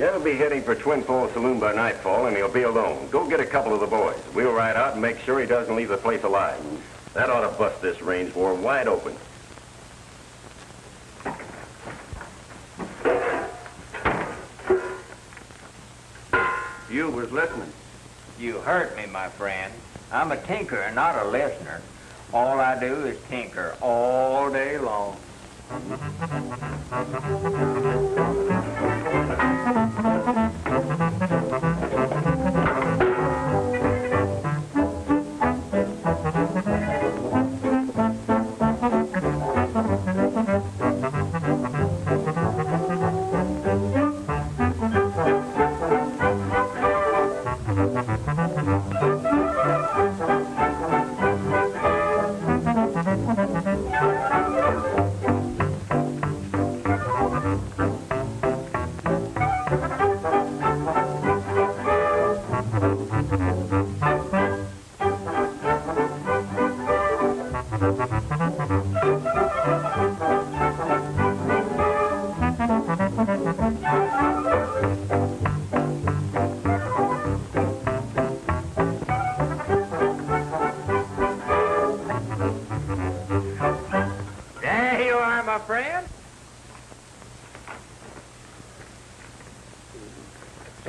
He'll be heading for Twin Falls Saloon by nightfall, and he'll be alone. Go get a couple of the boys. We'll ride out and make sure he doesn't leave the place alive. That ought to bust this range for him wide open. You was listening. You hurt me, my friend. I'm a tinker, not a listener. All I do is tinker all day long.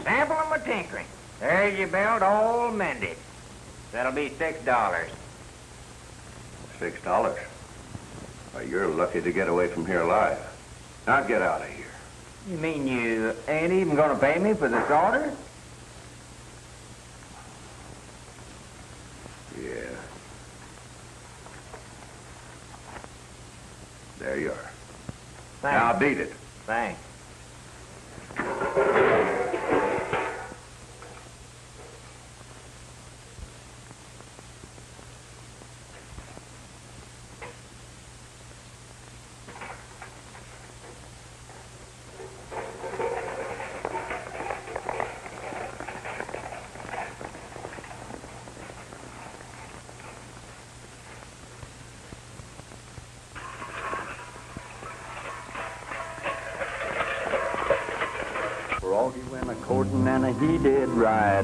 Sample of my tinkering. There's your belt all mended. That'll be $6. $6? Why, you're lucky to get away from here alive. Now get out of here. You mean you ain't even gonna pay me for this order? Yeah. There you are. Thanks. Now beat it. Thanks. Froggy went a-courting and he did right,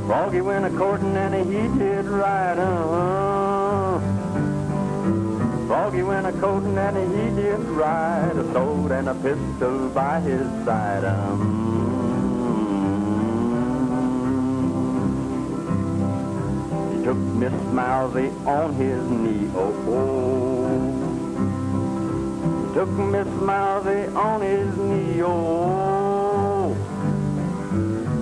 Froggy went a-courting and he did right, Froggy went a-courting and he did right, a sword and a pistol by his side, He took Miss Mousy on his knee, Took Miss Mousy on his knee, oh.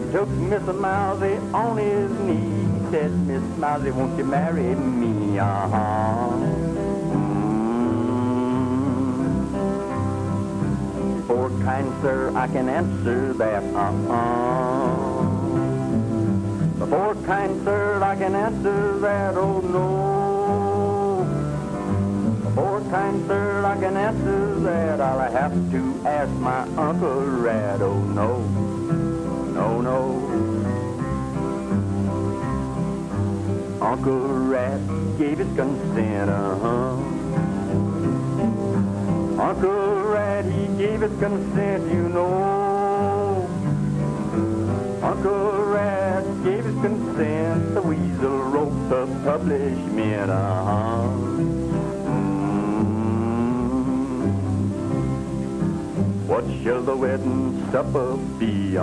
He took Miss Mousy on his knee. He said, Miss Mousy, won't you marry me, For kind sir, I can answer that, For kind sir, I can answer that, oh no. For kind sir, I can answer that. I'll have to ask my Uncle Rat. Oh no, no, no. Uncle Rat gave his consent, Uncle Rat, he gave his consent, you know. Uncle Rat gave his consent. The weasel wrote the publishment, What shall the wedding supper be,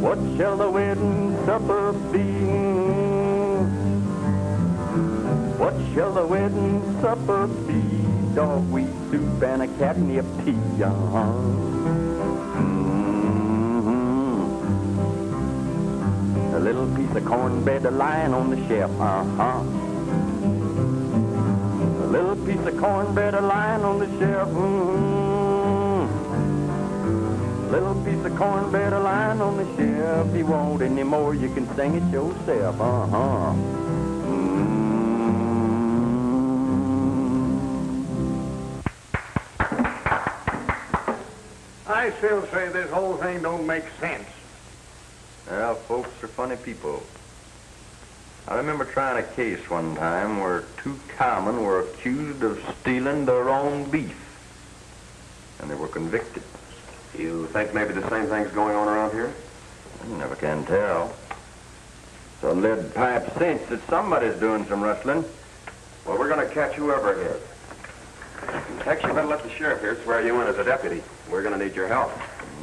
What shall the wedding supper be? What shall the wedding supper be? Dogweed soup and a catnip tea, A little piece of cornbread lying on the shelf, A little piece of cornbread lying on the shelf, Little piece of cornbread lying on the shelf. If you want any more, you can sing it yourself, I still say this whole thing don't make sense. Well, folks are funny people. I remember trying a case one time where two cowmen were accused of stealing their own beef. and they were convicted. You think maybe the same thing's going on around here? You never can tell. So lead pipe cinch that somebody's doing some rustling. Well, we're going to catch whoever it is. Tex, you better let the sheriff here swear you in as a deputy. We're going to need your help.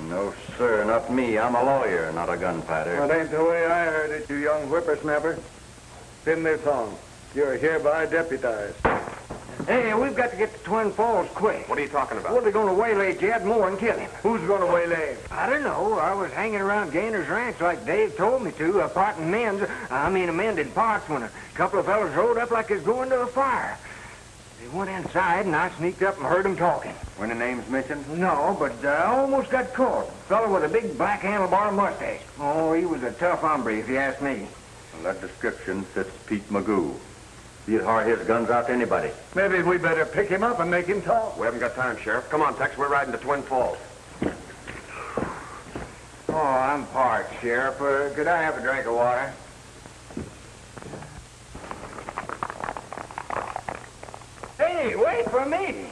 No, sir, not me. I'm a lawyer, not a gunfighter. That ain't the way I heard it, you young whippersnapper. Spin this on. You're hereby deputized. Hey, we've got to get to Twin Falls quick. What are you talking about? Well, they're going to waylay Jed Moore and kill him. Who's going to waylay him? I don't know. I was hanging around Gainer's ranch like Dave told me to, amending pots when a couple of fellas rode up like it's going to a fire. They went inside, and I sneaked up and heard them talking. Were any names mentioned? No, but I almost got caught. A fellow with a big black handlebar mustache. Oh, he was a tough hombre, if you ask me. Well, that description fits Pete Magoo. He'd hire his guns out to anybody. Maybe we better pick him up and make him talk. We haven't got time, Sheriff. Come on, Tex. We're riding to Twin Falls. Oh, I'm parched, Sheriff. Could I have a drink of water? Hey, wait for me.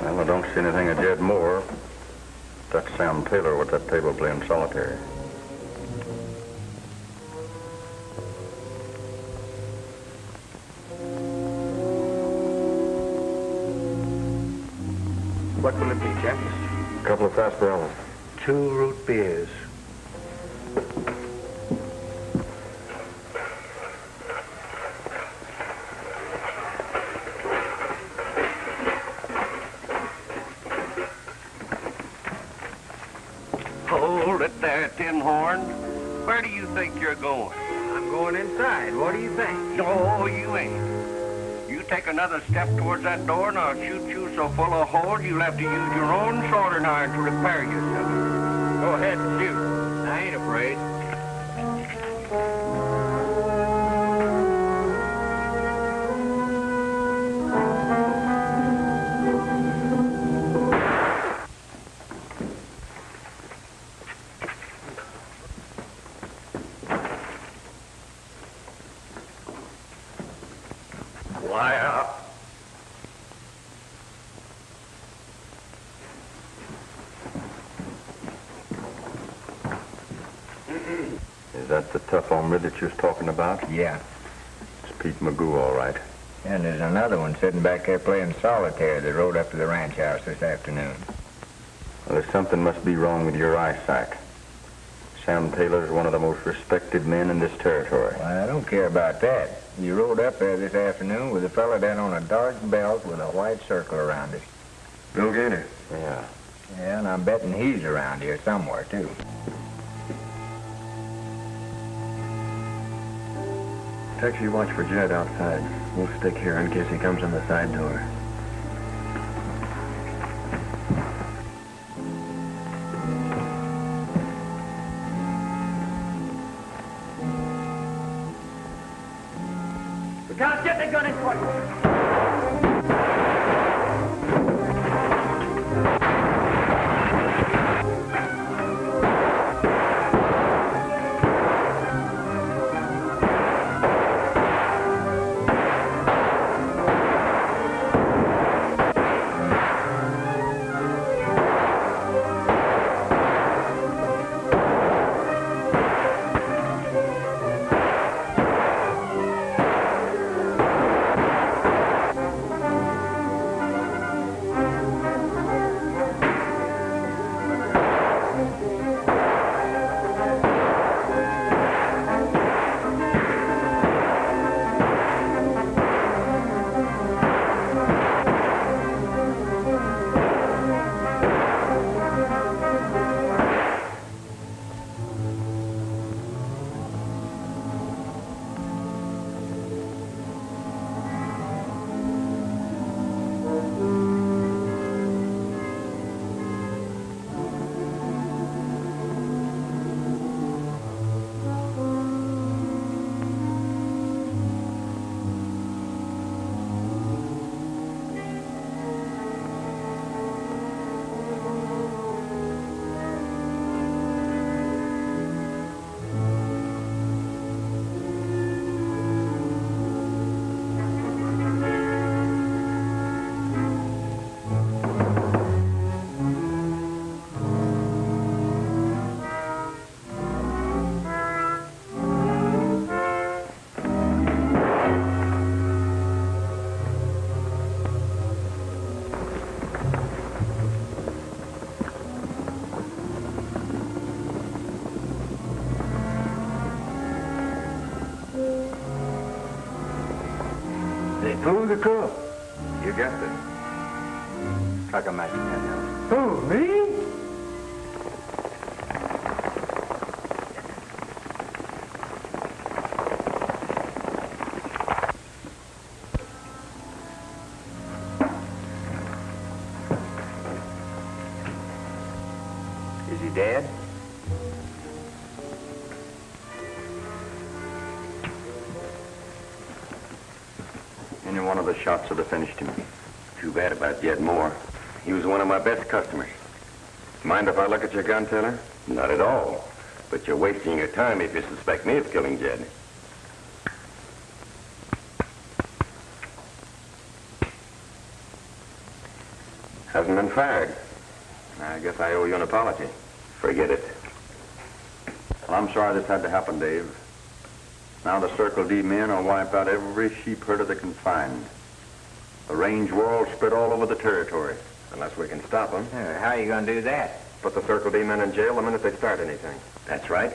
Well, I don't see anything of Jed Moore. That's Sam Taylor with that table playing solitaire. What will it be, Jack? A couple of sarsaparillas. 2 root beers. Hold it there, Tin Horn. Where do you think you're going? I'm going inside. What do you think? No, you ain't. You take another step towards that door and I'll shoot you so full of holes you'll have to use your own soldering iron to repair yourself. Go ahead and shoot. I ain't afraid. Lie up. Is that the tough hombre that you was talking about? Yeah. It's Pete Magoo, all right. And there's another one sitting back there playing solitaire that rode up to the ranch house this afternoon. Well, there's something must be wrong with your eyesight. Sam Taylor's one of the most respected men in this territory. Well, I don't care about that. You rode up there this afternoon with a fella down on a dark belt with a white circle around it. Bill Gaynor. Yeah. Yeah, and I'm betting he's around here somewhere, too. Tex, you watch for Jed outside. We'll stick here in case he comes in the side door. Guys, get the gun in quick. They flew the cook. You guessed it. Truck a match, Daniel. Who, me? Is he dead? Any one of the shots would have finished him. Too bad about Jed Moore. He was one of my best customers. Mind if I look at your gun, Taylor? Not at all. But you're wasting your time if you suspect me of killing Jed. Hasn't been fired. I guess I owe you an apology. Forget it. Well, I'm sorry this had to happen, Dave. Now the Circle D men will wipe out every sheep herder they can find. The range war will spread all over the territory. Unless we can stop them. How are you going to do that? Put the Circle D men in jail the minute they start anything. That's right.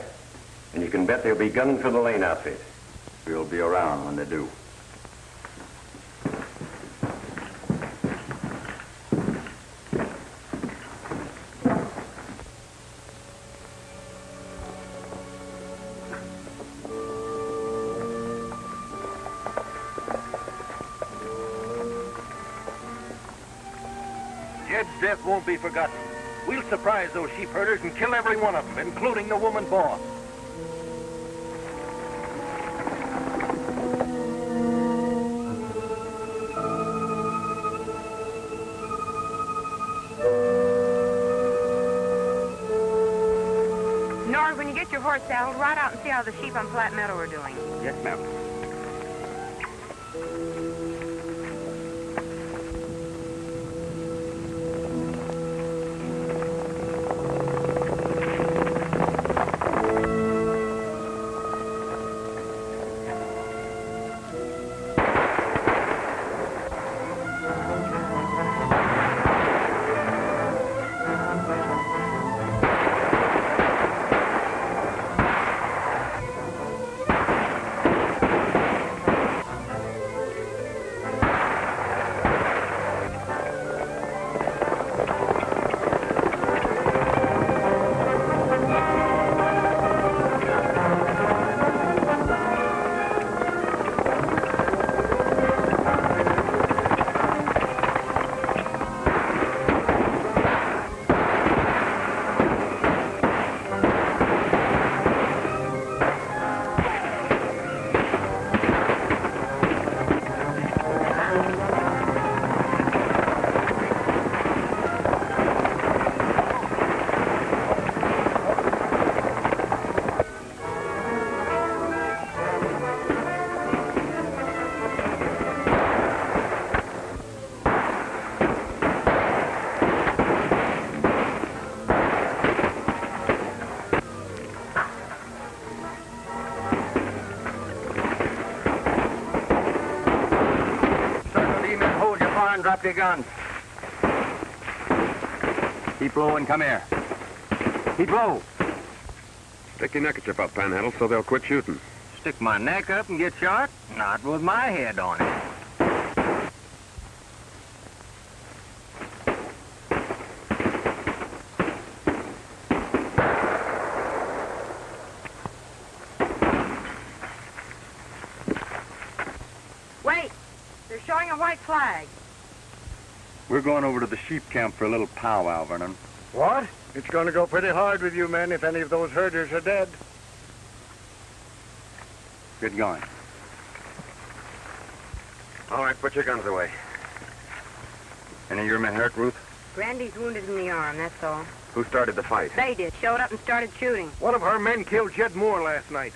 And you can bet they'll be gunning for the Lane outfit. We'll be around when they do. Jed's death won't be forgotten. We'll surprise those sheep herders and kill every one of them, including the woman boss. Nord, when you get your horse saddled, ride out and see how the sheep on Flat Meadow are doing. Yes, ma'am. Drop your guns. Keep low and come here. Keep low. Stick your neckerchief up, Panhandle, so they'll quit shooting. Stick my neck up and get shot? Not with my head on it. Wait! They're showing a white flag. We're going over to the sheep camp for a little powwow, Vernon. What? It's going to go pretty hard with you men if any of those herders are dead. Get going. All right, put your guns away. Any of your men hurt, Ruth? Brandy's wounded in the arm, that's all. Who started the fight? They did. Showed up and started shooting. One of our men killed Jed Moore last night.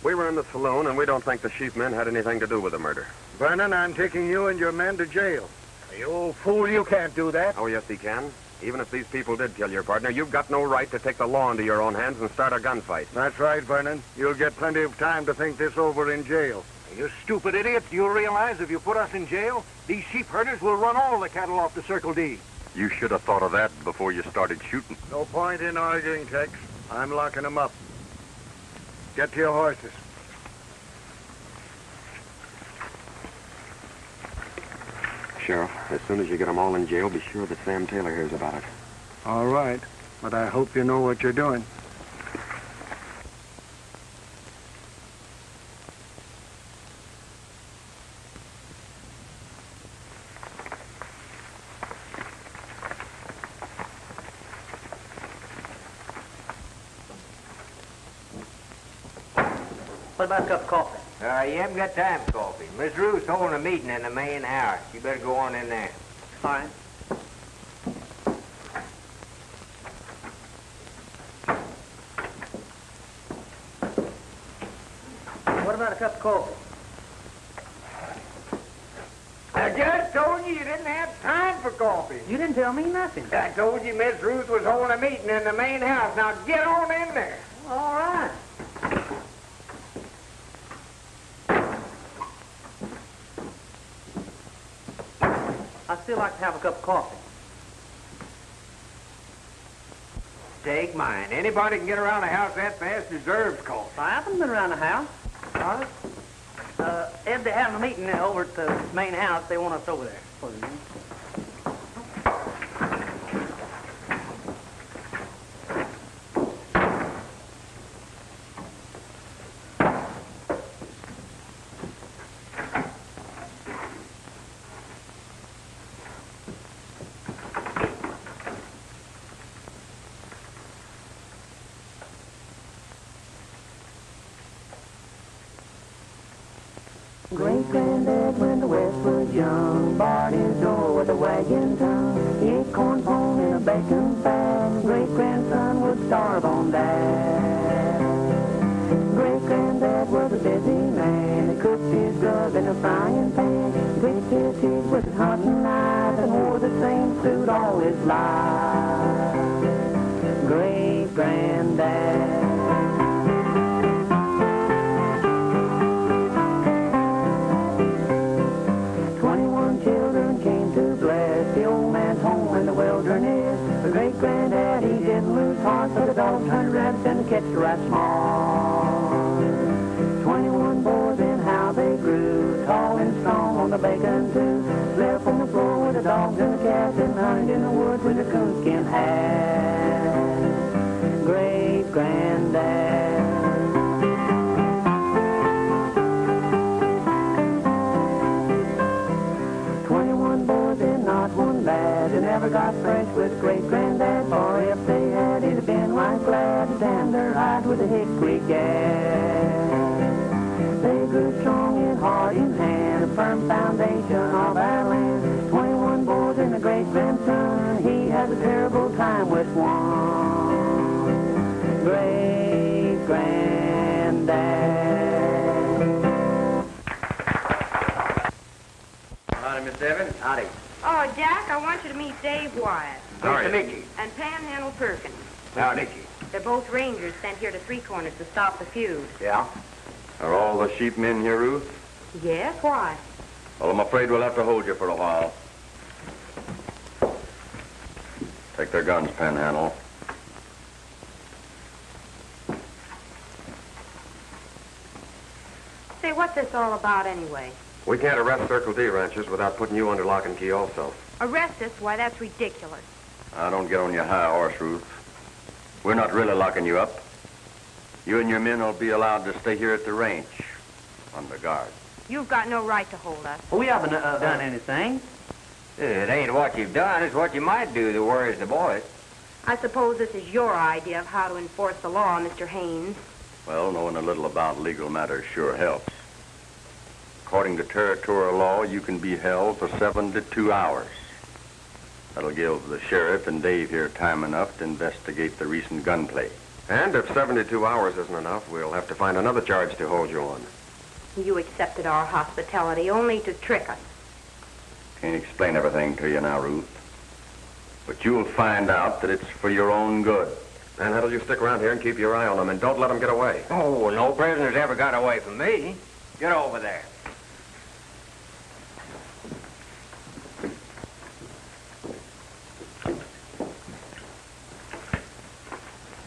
We were in the saloon, and we don't think the sheep men had anything to do with the murder. Vernon, I'm taking you and your men to jail. You old fool, you can't do that. Oh, yes, he can. Even if these people did kill your partner, you've got no right to take the law into your own hands and start a gunfight. That's right, Vernon. You'll get plenty of time to think this over in jail. You stupid idiot. Do you realize if you put us in jail, these sheep herders will run all the cattle off the Circle D? You should have thought of that before you started shooting. No point in arguing, Tex. I'm locking them up. Get to your horses. Sheriff. As soon as you get them all in jail, be sure that Sam Taylor hears about it. All right, but I hope you know what you're doing. What about a cup of coffee? You haven't got time for coffee. Miss Ruth's holding a meeting in the main house. You better go on in there. All right. What about a cup of coffee? I just told you didn't have time for coffee. You didn't tell me nothing. I told you Miss Ruth was holding a meeting in the main house. Now get on in there. All right. I'd still like to have a cup of coffee. Take mine. Anybody can get around the house that fast deserves coffee. I haven't been around the house. All right. Ed, they're having a meeting over at the main house. They want us over there. Great-granddad, when the West was young, barred his door with a wagging tongue. He ate corn pone in a bacon fat. Great-grandson would starve on that. Great-granddad was a busy man. He cooked his grub in a frying pan. He gritted his teeth with his hunting knife and wore the same suit all his life. Great-granddad. 21 children came to bless the old man's home in the wilderness. The great-granddad, he didn't lose heart, but the dog turned rabbits and the catch the rat small. 21 boys and how they grew, tall and strong on the bacon too. Slept on the floor with the dogs and the cats and hunted in the woods with a coonskin hat. Great-granddad. 21 boys and not one lad who never got fresh with great-granddad, for if they had, he'd have been right glad to tan their hide with a hickory gas. They grew strong in heart and hand, a firm foundation of our land. 21 boys and a great-grandson, he has a terrible time with one. Great-granddad. Howdy, Miss Evans. Howdy. Oh, Jack, I want you to meet Dave Wyatt Howdy. Mr. Mickey. and Panhandle Perkins. Now, Nicky. They're both rangers sent here to Three Corners to stop the feud. Yeah? Are all the sheep men here, Ruth? Yes, why? Well, I'm afraid we'll have to hold you for a while. Take their guns, Panhandle. Say, what's this all about anyway? We can't arrest Circle D ranchers without putting you under lock and key also. Arrest us? Why, that's ridiculous. Now, don't get on your high horse, Ruth. We're not really locking you up. You and your men will be allowed to stay here at the ranch, under guard. You've got no right to hold us. We haven't done anything. It ain't what you've done, it's what you might do that worries the boys. I suppose this is your idea of how to enforce the law, Mr. Haynes. Well, knowing a little about legal matters sure helps. According to territorial law, you can be held for 72 hours. That'll give the sheriff and Dave here time enough to investigate the recent gunplay. And if 72 hours isn't enough, we'll have to find another charge to hold you on. You accepted our hospitality only to trick us. Can't explain everything to you now, Ruth. But you'll find out that it's for your own good. Panhandle, you stick around here and keep your eye on them, and don't let them get away. Oh, no prisoners ever got away from me. Get over there.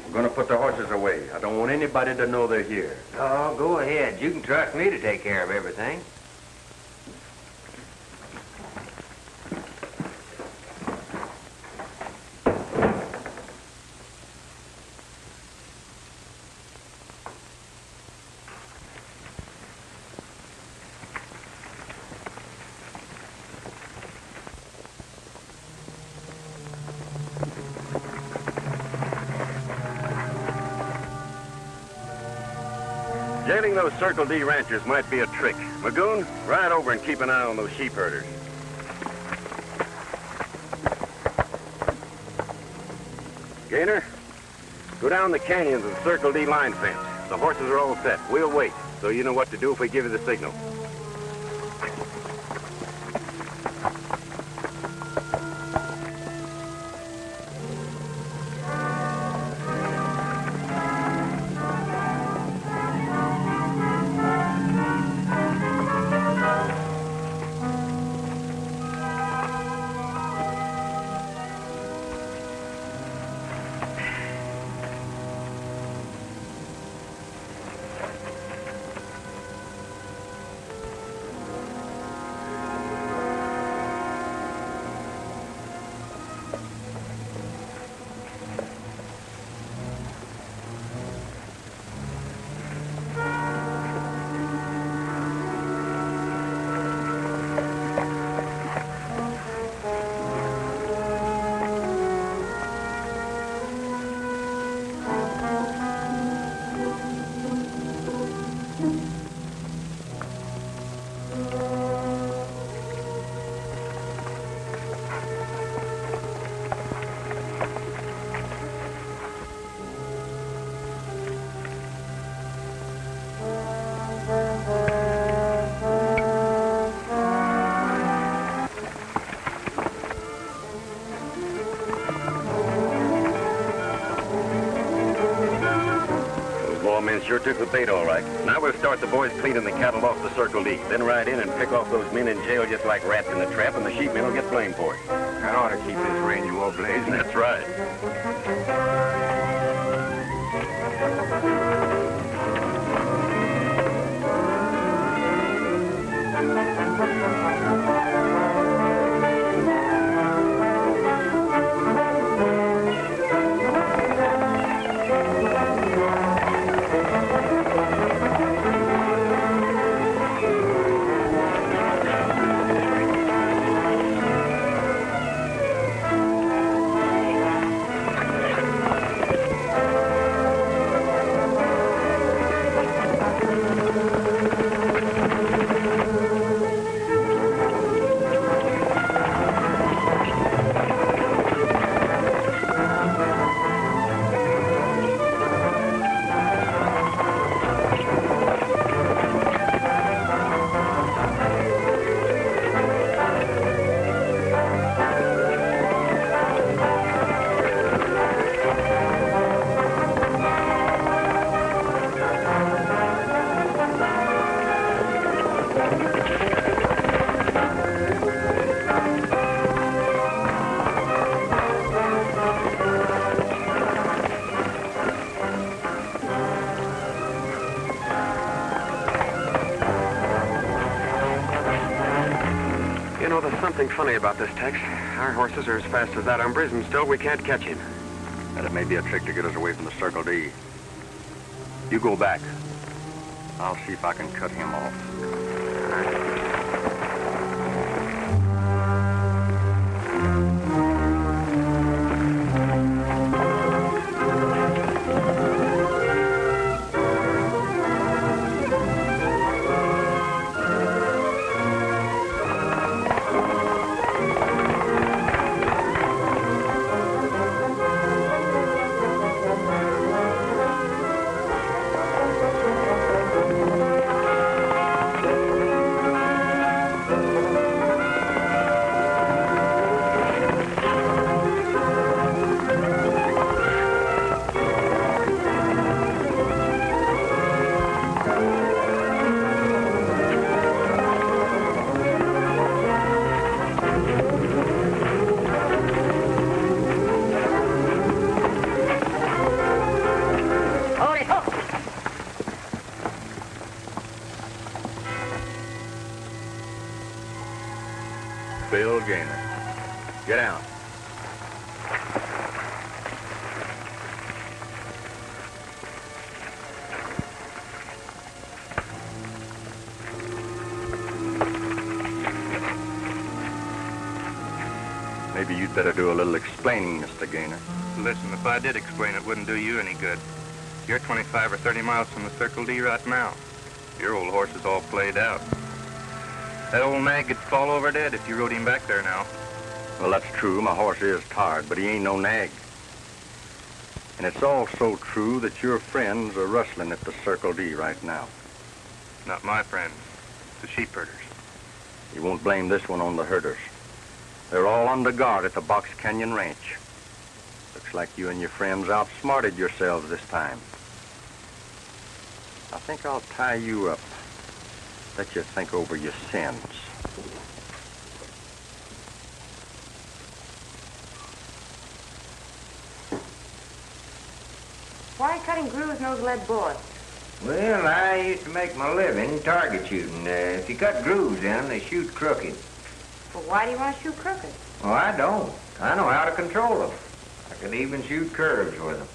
We're going to put the horses away. I don't want anybody to know they're here. Oh, go ahead. You can trust me to take care of everything. Tailing those Circle D ranchers might be a trick. Magoon, ride over and keep an eye on those sheep herders. Gaynor, go down the canyons of the Circle D line fence. The horses are all set. We'll wait, so you know what to do if we give you the signal. Sure took the bait all right. Now we'll start the boys cleaning the cattle off the Circle D. Then ride in and pick off those men in jail just like rats in a trap, and the sheepmen will get blamed for it. That ought to keep this range all blazing. That's right. Something funny about this, Tex. Our horses are as fast as that umbre's, and still we can't catch him. And it may be a trick to get us away from the Circle D. You go back. I'll see if I can cut him off. Bill Gaynor. Get down. Maybe you'd better do a little explaining, Mr. Gaynor. Listen, if I did explain, it wouldn't do you any good. You're 25 or 30 miles from the Circle D right now. Your old horse is all played out. That old nag could fall over dead if you rode him back there now. Well, that's true. My horse is tired, but he ain't no nag. And it's also true that your friends are rustling at the Circle D right now. Not my friends, the sheep herders. You won't blame this one on the herders. They're all under guard at the Box Canyon Ranch. Looks like you and your friends outsmarted yourselves this time. I think I'll tie you up. Let you think over your sins. Why cutting grooves nose lead bullets? Well, I used to make my living target shooting. If you cut grooves in them, they shoot crooked. Well, why do you want to shoot crooked? Oh, I don't. I know how to control them. I can even shoot curves with them.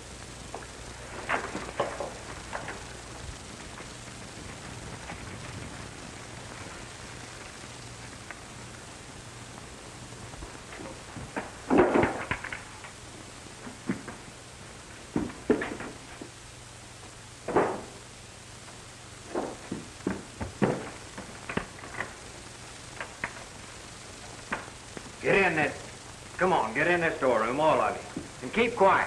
Get in this. Come on, get in this storeroom, all of you. And keep quiet.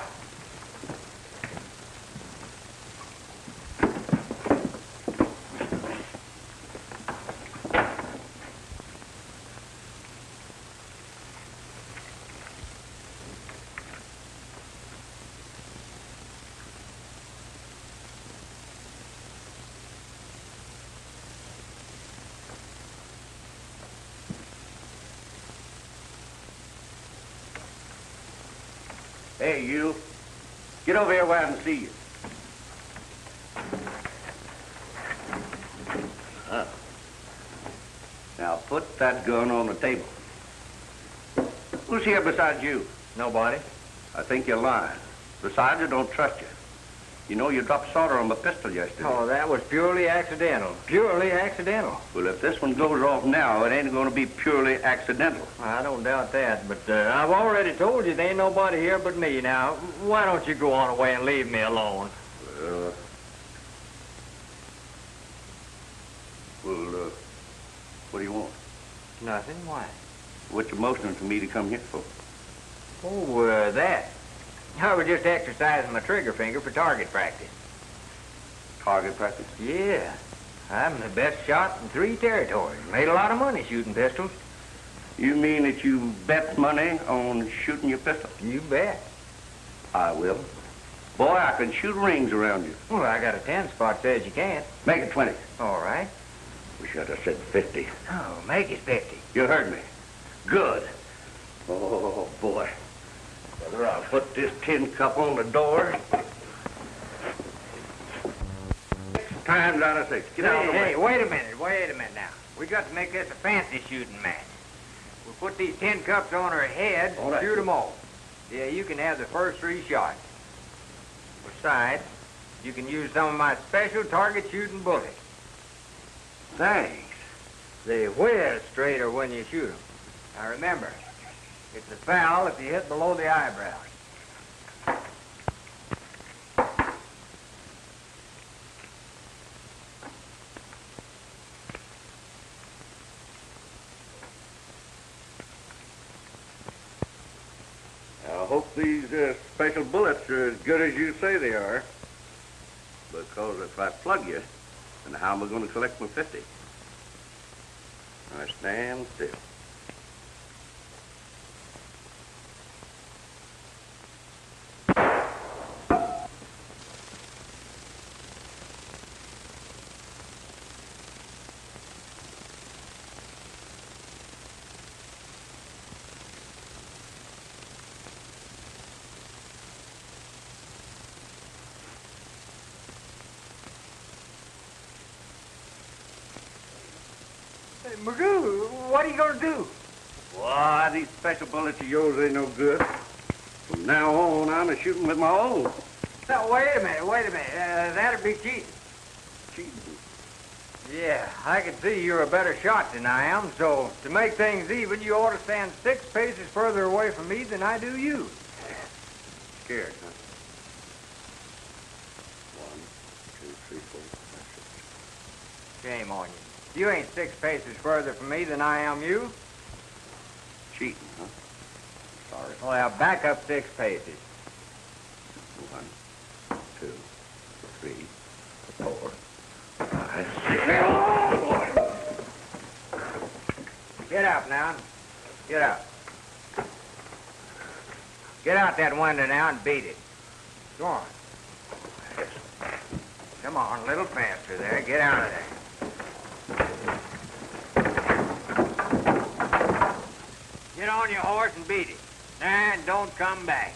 Hey, you. Get over here where I can see you. Now, put that gun on the table. Who's here besides you? Nobody. I think you're lying. Besides, I don't trust you. You know you dropped solder on the pistol yesterday. Oh, that was purely accidental. Purely accidental. Well, if this one goes off now, it ain't going to be purely accidental. I don't doubt that, but I've already told you there ain't nobody here but me. Now, why don't you go on away and leave me alone? Well, what do you want? Nothing. Why? What you motioning for me to come here for? Oh, that. I was just exercising my trigger finger for target practice. Target practice? Yeah. I'm the best shot in 3 territories. Made a lot of money shooting pistols. You mean that you bet money on shooting your pistol? You bet. I will. Boy, I can shoot rings around you. Well, I got a 10 spot says you can't. Make it 20. All right. Wish I'd have said 50. Oh, make it 50. You heard me. Good. Oh, boy. Whether I'll put this tin cup on the door. 6 times out of 6. Get out of the way. Hey, wait a minute now. We got to make this a fancy shooting match. We'll put these tin cups on her head and shoot them all. Yeah, you can have the first 3 shots. Besides, you can use some of my special target shooting bullets. Thanks. They whiz straighter when you shoot them. Now remember, it's a foul if you hit below the eyebrows. I hope these special bullets are as good as you say they are. Because if I plug you, then how am I going to collect my 50? I stand still. Hey, Magoo, what are you going to do? Why, these special bullets of yours ain't no good. From now on, I'm shooting with my own. Now, wait a minute. That'd be cheating. Cheating? Yeah, I can see you're a better shot than I am, so to make things even, you ought to stand 6 paces further away from me than I do you. Scared, huh? Shame on you. You ain't 6 paces further from me than I am you. Cheating, huh? Sorry. Well, back up 6 paces. 1, 2, 3, 4, 5, 6. Get up now. Get up. Get out that window now and beat it. Go on. Come on, a little faster there. Get out of there. Get on your horse and beat it. And don't come back.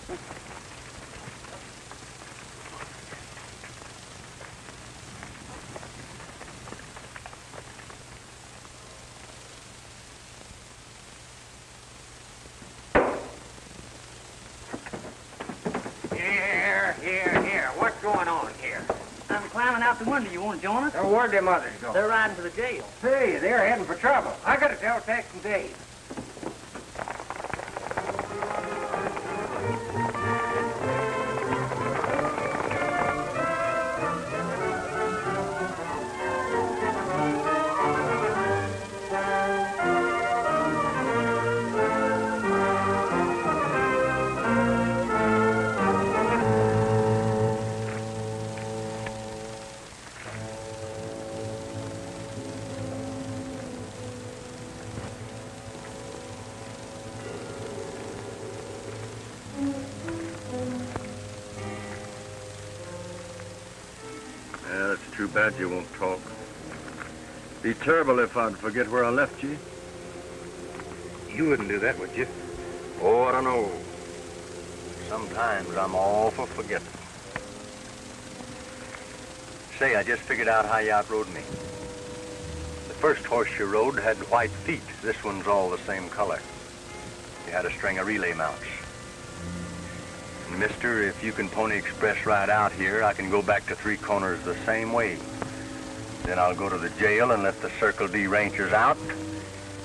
Here. What's going on here? I'm climbing out the window. You want to join us? Where'd them others go? They're riding to the jail. Hey, they're heading for trouble. I gotta tell Tex and Dave. Yeah, it's too bad you won't talk. Be terrible if I'd forget where I left you. You wouldn't do that, would you? Oh, I don't know. Sometimes I'm all for forgetting. Say, I just figured out how you outrode me. The first horse you rode had white feet. This one's all the same color. You had a string of relay mounts. And mister, if you can Pony Express right out here, I can go back to Three Corners the same way. Then I'll go to the jail and let the Circle D Rangers out,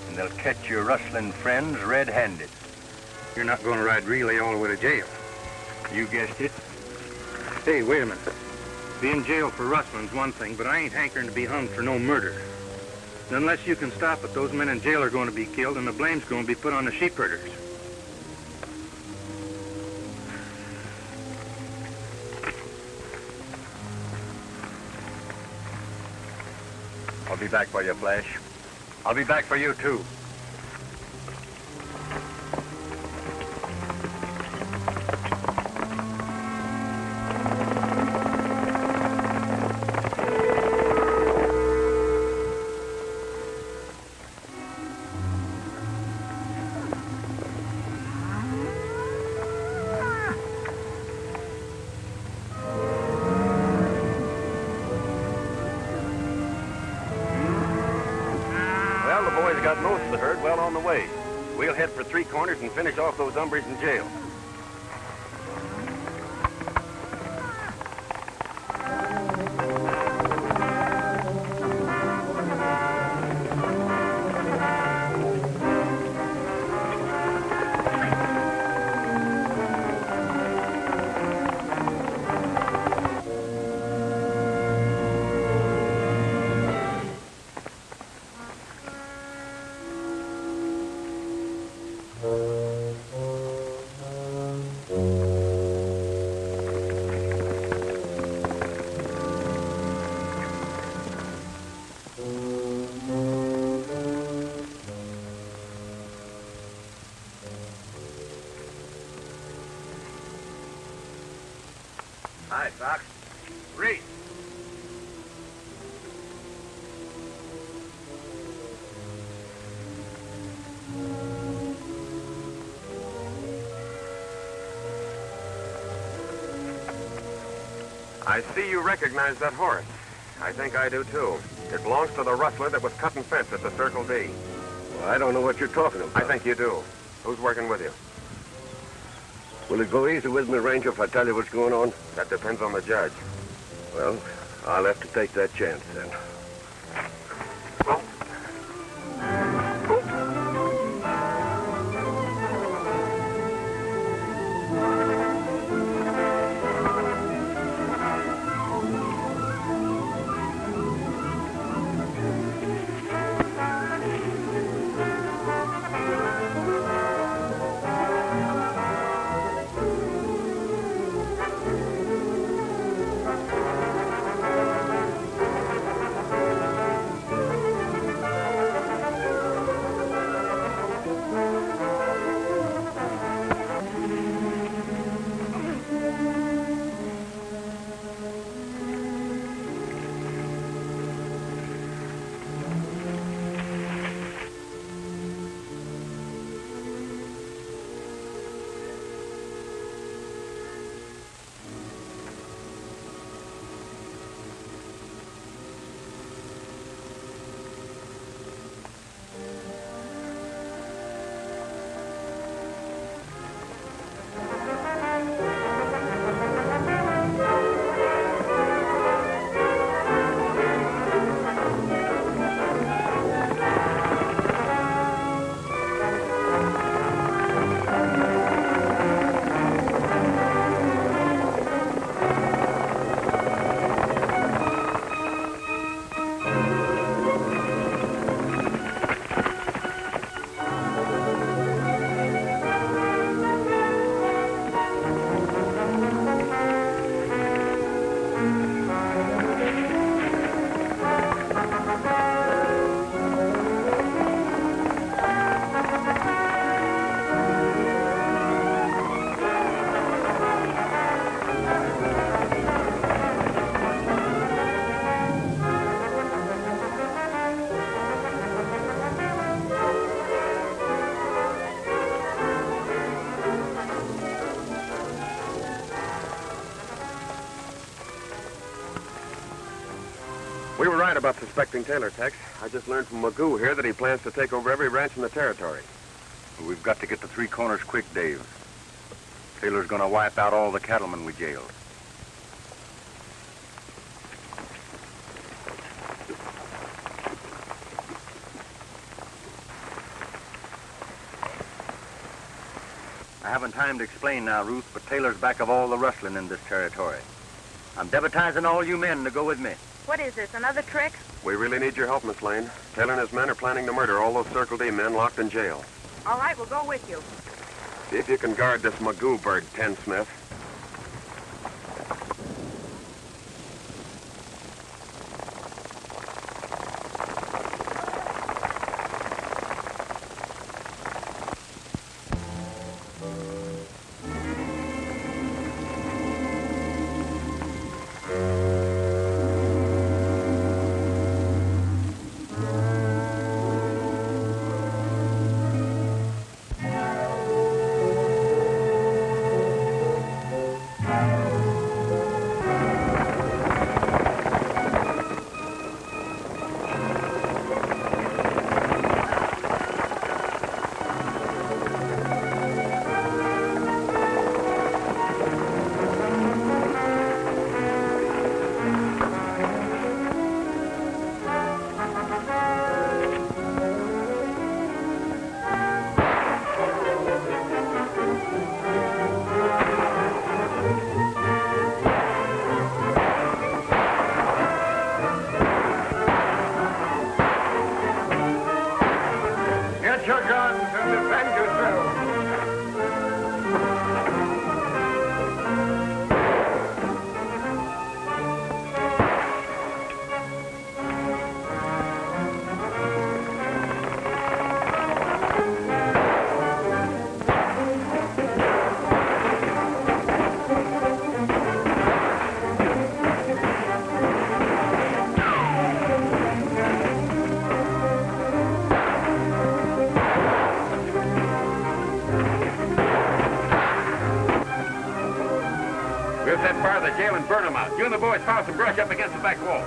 and they'll catch your rustling friends red-handed. You're not going to ride relay all the way to jail. You guessed it. Hey, wait a minute. Be in jail for rustling's one thing, but I ain't hankering to be hung for no murder. And unless you can stop it, those men in jail are going to be killed, and the blame's going to be put on the sheep herders. I'll be back for you, Flash. I'll be back for you, too. Got most of the herd well on the way. We'll head for Three Corners and finish off those hombres in jail. Hi, Fox. Reed. I see you recognize that horse. I think I do, too. It belongs to the rustler that was cutting fence at the Circle D. Well, I don't know what you're talking about. I think you do. Who's working with you? Will it go easy with me, Ranger, if I tell you what's going on? That depends on the judge. Well, I'll have to take that chance then. about suspecting Taylor, Tex. I just learned from Magoo here that he plans to take over every ranch in the territory. Well, we've got to get to Three Corners quick, Dave. Taylor's gonna wipe out all the cattlemen we jailed. I haven't time to explain now, Ruth, but Taylor's back of all the rustling in this territory. I'm deputizing all you men to go with me. What is this, another trick? We really need your help, Miss Lane. Taylor and his men are planning to murder all those Circle D men locked in jail. All right, we'll go with you. See if you can guard this Magoo bird, Ten Smith. Get your guns and defend yourselves. We'll set fire to the jail and burn them out. You and the boys pile some brush up against the back wall.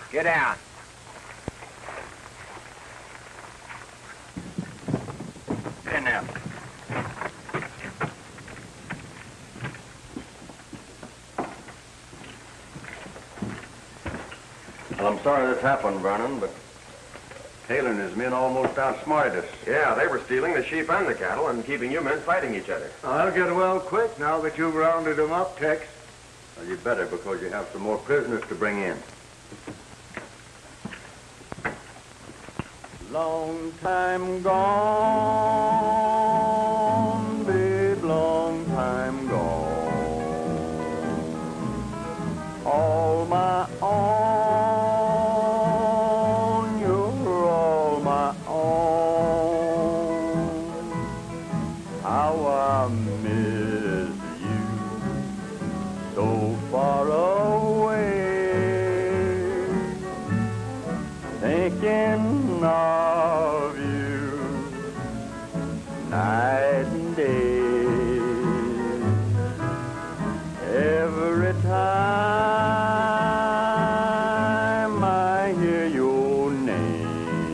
Get down. Get in there. Tell them sorry this happened, Vernon, but Taylor and his men almost outsmarted us. Yeah, they were stealing the sheep and the cattle and keeping you men fighting each other. I'll get well quick now that you've rounded them up, Tex. Well, you better, because you have some more prisoners to bring in. Long time gone, babe, long time gone. All my own, you're all my own. How I miss you, so far away, thinking of you night and day. Every time I hear your name,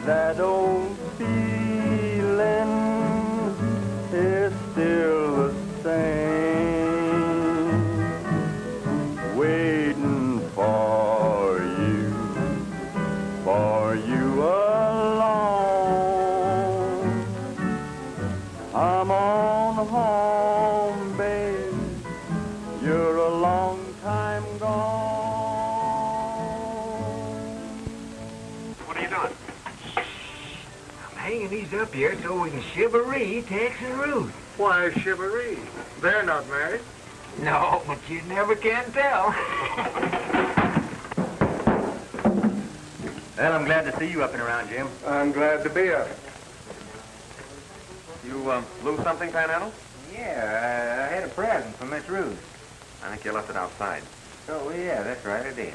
that old feeling is still the same, waiting for you alone. I'm on home, babe. You're a long time gone. What are you doing? I'm hanging these up here so we can shivaree Tex and Ruth. Why, Chivalry? They're not married. No, but you never can tell. Well, I'm glad to see you up and around, Jim. I'm glad to be up. You lose something, Panhandle? Yeah, I had a present for Miss Ruth. I think you left it outside. Oh, yeah, that's right, I did.